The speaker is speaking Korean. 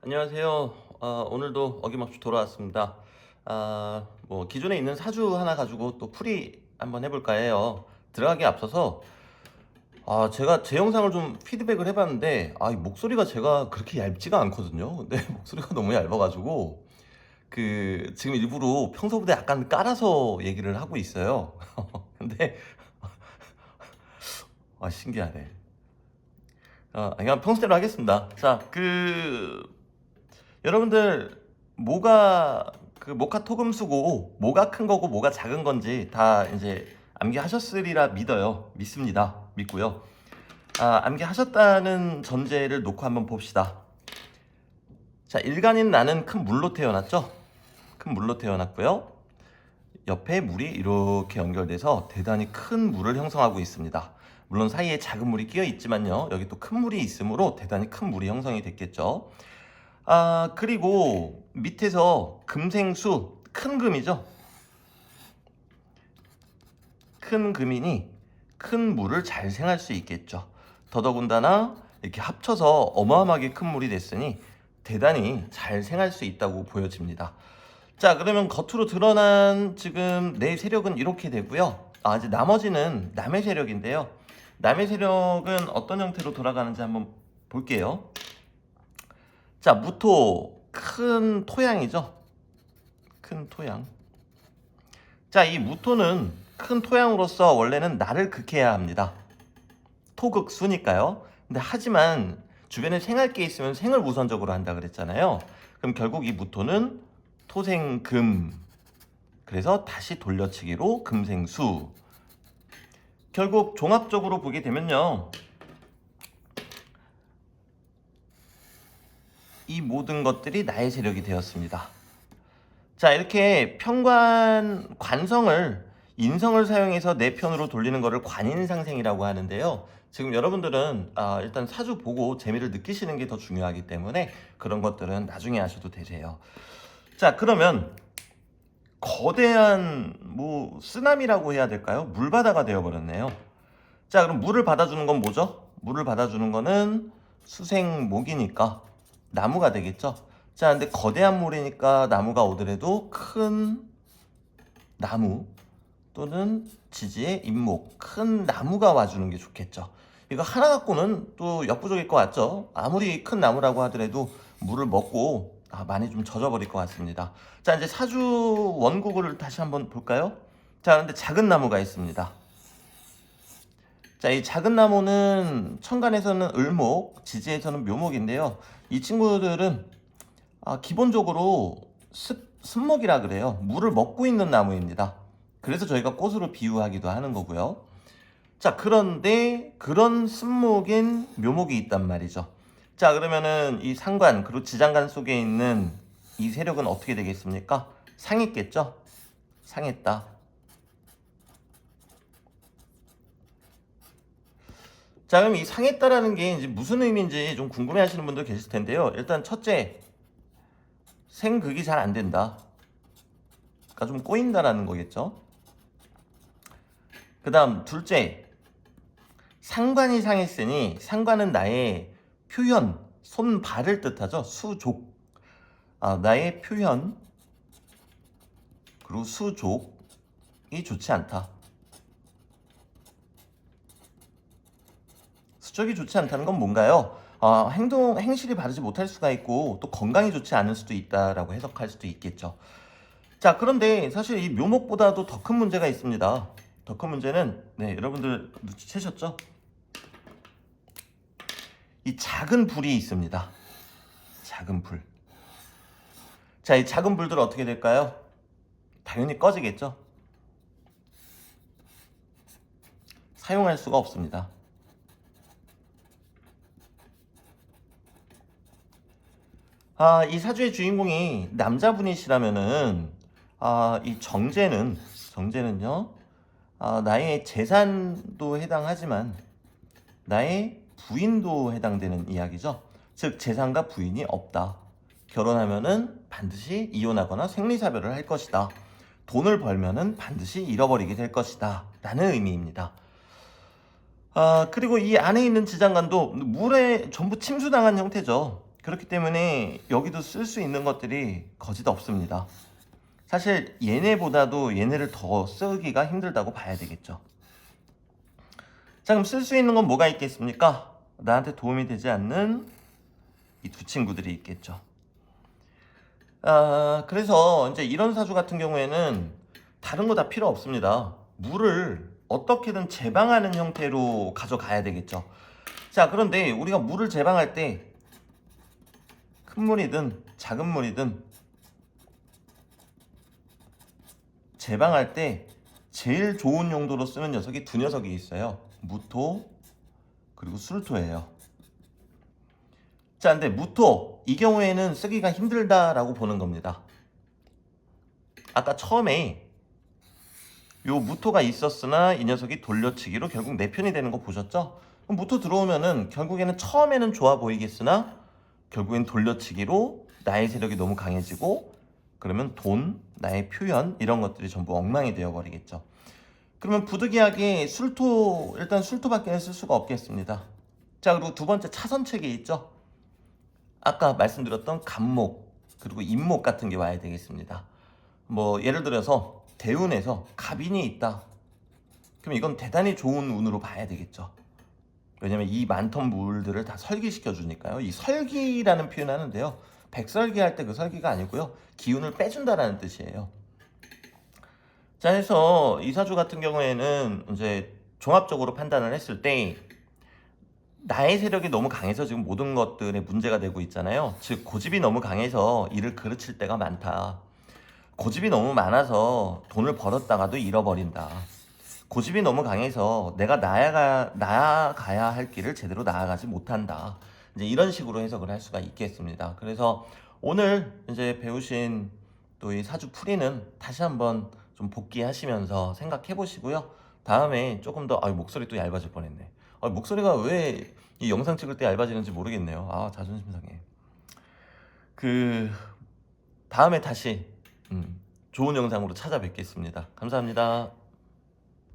안녕하세요. 오늘도 어김없이 돌아왔습니다. 기존에 있는 사주 하나 가지고 또 풀이 한번 해볼까 해요. 들어가기에 앞서서 제가 제 영상을 좀 피드백을 해봤는데 이 목소리가 제가 그렇게 얇지가 않거든요. 근데 목소리가 너무 얇아가지고 지금 일부러 평소보다 약간 깔아서 얘기를 하고 있어요. 근데 신기하네. 그냥 평소대로 하겠습니다. 여러분들 모가 토금수고 모가 큰 거고 모가 작은 건지 다 이제 암기하셨으리라 믿습니다. 믿고요. 암기하셨다는 전제를 놓고 한번 봅시다. 자, 일간인 나는 큰 물로 태어났죠? 큰 물로 태어났고요. 옆에 물이 이렇게 연결돼서 대단히 큰 물을 형성하고 있습니다. 물론 사이에 작은 물이 끼어 있지만요. 여기 또 큰 물이 있으므로 대단히 큰 물이 형성이 됐겠죠. 그리고 밑에서 금생수, 큰 금이죠. 큰 금이니 큰 물을 잘 생할 수 있겠죠. 더더군다나 이렇게 합쳐서 어마어마하게 큰 물이 됐으니 대단히 잘 생할 수 있다고 보여집니다. 자, 그러면 겉으로 드러난 지금 내 세력은 이렇게 되고요. 이제 나머지는 남의 세력인데요. 남의 세력은 어떤 형태로 돌아가는지 한번 볼게요. 자, 무토, 큰 토양이죠. 큰 토양. 자, 이 무토는 큰 토양으로서 원래는 나를 극해야 합니다. 토극수니까요. 근데 하지만 주변에 생할 게 있으면 생을 우선적으로 한다 그랬잖아요. 그럼 결국 이 무토는 토생금. 그래서 다시 돌려치기로 금생수. 결국 종합적으로 보게 되면요. 이 모든 것들이 나의 세력이 되었습니다. 자, 이렇게 관성을 인성을 사용해서 내 편으로 돌리는 것을 관인상생이라고 하는데요. 지금 여러분들은 일단 사주 보고 재미를 느끼시는 게 더 중요하기 때문에 그런 것들은 나중에 하셔도 되세요. 자, 그러면 거대한 쓰나미라고 해야 될까요? 물바다가 되어버렸네요. 자, 그럼 물을 받아주는 건 뭐죠? 물을 받아주는 거는 수생목이니까 나무가 되겠죠. 자, 근데 거대한 물이니까 나무가 오더라도 큰 나무 또는 지지의 잎목, 큰 나무가 와주는 게 좋겠죠. 이거 하나 갖고는 또 역부족일 것 같죠. 아무리 큰 나무라고 하더라도 물을 먹고 많이 좀 젖어버릴 것 같습니다. 자, 이제 사주 원국을 다시 한번 볼까요? 자, 근데 작은 나무가 있습니다. 자, 이 작은 나무는 천간에서는 을목, 지지에서는 묘목인데요. 이 친구들은 기본적으로 습목이라 그래요. 물을 먹고 있는 나무입니다. 그래서 저희가 꽃으로 비유하기도 하는 거고요. 자, 그런데 그런 습목인 묘목이 있단 말이죠. 자, 그러면은 이 상관 그리고 지장간 속에 있는 이 세력은 어떻게 되겠습니까? 상했겠죠? 상했다. 자, 그럼 이 상했다라는 게 이제 무슨 의미인지 좀 궁금해 하시는 분들 계실 텐데요. 일단 첫째, 생극이 잘 안 된다. 그러니까 좀 꼬인다라는 거겠죠. 그 다음 둘째, 상관이 상했으니 상관은 나의 표현, 손, 발을 뜻하죠. 수족. 나의 표현 그리고 수족이 좋지 않다. 수족이 좋지 않다는 건 뭔가요? 행실이 바르지 못할 수가 있고 또 건강이 좋지 않을 수도 있다라고 해석할 수도 있겠죠. 자, 그런데 사실 이 묘목보다도 더 큰 문제가 있습니다. 더 큰 문제는 여러분들 눈치채셨죠? 이 작은 불이 있습니다. 작은 불. 자, 이 작은 불들 어떻게 될까요? 당연히 꺼지겠죠. 사용할 수가 없습니다. 이 사주의 주인공이 남자분이시라면은 이 정제는요. 나의 재산도 해당하지만 나의 부인도 해당되는 이야기죠. 즉 재산과 부인이 없다. 결혼하면은 반드시 이혼하거나 생리사별을 할 것이다. 돈을 벌면은 반드시 잃어버리게 될 것이다. 라는 의미입니다. 그리고 이 안에 있는 지장간도 물에 전부 침수당한 형태죠. 그렇기 때문에 여기도 쓸 수 있는 것들이 거짓 없습니다. 사실 얘네보다도 얘네를 더 쓰기가 힘들다고 봐야 되겠죠. 자, 그럼 쓸 수 있는 건 뭐가 있겠습니까? 나한테 도움이 되지 않는 이 두 친구들이 있겠죠. 그래서 이제 이런 사주 같은 경우에는 다른 거 다 필요 없습니다. 물을 어떻게든 제방하는 형태로 가져가야 되겠죠. 자, 그런데 우리가 물을 제방할 때 큰 물이든 작은 물이든 제방할 때 제일 좋은 용도로 쓰는 녀석이 두 녀석이 있어요. 무토 그리고 술토예요. 자, 근데 무토 이 경우에는 쓰기가 힘들다라고 보는 겁니다. 아까 처음에 요 무토가 있었으나 이 녀석이 돌려치기로 결국 내 편이 되는 거 보셨죠? 그럼 무토 들어오면은 결국에는 처음에는 좋아 보이겠으나 결국엔 돌려치기로 나의 세력이 너무 강해지고 그러면 돈, 나의 표현 이런 것들이 전부 엉망이 되어버리겠죠. 그러면 부득이하게 술토, 일단 술토밖에 쓸 수가 없겠습니다. 자, 그리고 두 번째 차선책이 있죠. 아까 말씀드렸던 간목 그리고 임목 같은 게 와야 되겠습니다. 뭐 예를 들어서 대운에서 갑인이 있다. 그럼 이건 대단히 좋은 운으로 봐야 되겠죠. 왜냐면 이 많던 물들을 다 설기시켜 주니까요. 이 설기라는 표현 하는데요. 백설기 할 때 그 설기가 아니고요. 기운을 빼준다라는 뜻이에요. 자, 해서 이 사주 같은 경우에는 이제 종합적으로 판단을 했을 때 나의 세력이 너무 강해서 지금 모든 것들에 문제가 되고 있잖아요. 즉 고집이 너무 강해서 일을 그르칠 때가 많다. 고집이 너무 많아서 돈을 벌었다가도 잃어버린다. 고집이 너무 강해서 내가 나아가야 할 길을 제대로 나아가지 못한다. 이제 이런 식으로 해석을 할 수가 있겠습니다. 그래서 오늘 이제 배우신 또 이 사주 풀이는 다시 한번 좀 복기하시면서 생각해 보시고요. 다음에 조금 더 목소리 또 얇아질 뻔했네. 목소리가 왜 이 영상 찍을 때 얇아지는지 모르겠네요. 자존심 상해. 그 다음에 다시 좋은 영상으로 찾아뵙겠습니다. 감사합니다.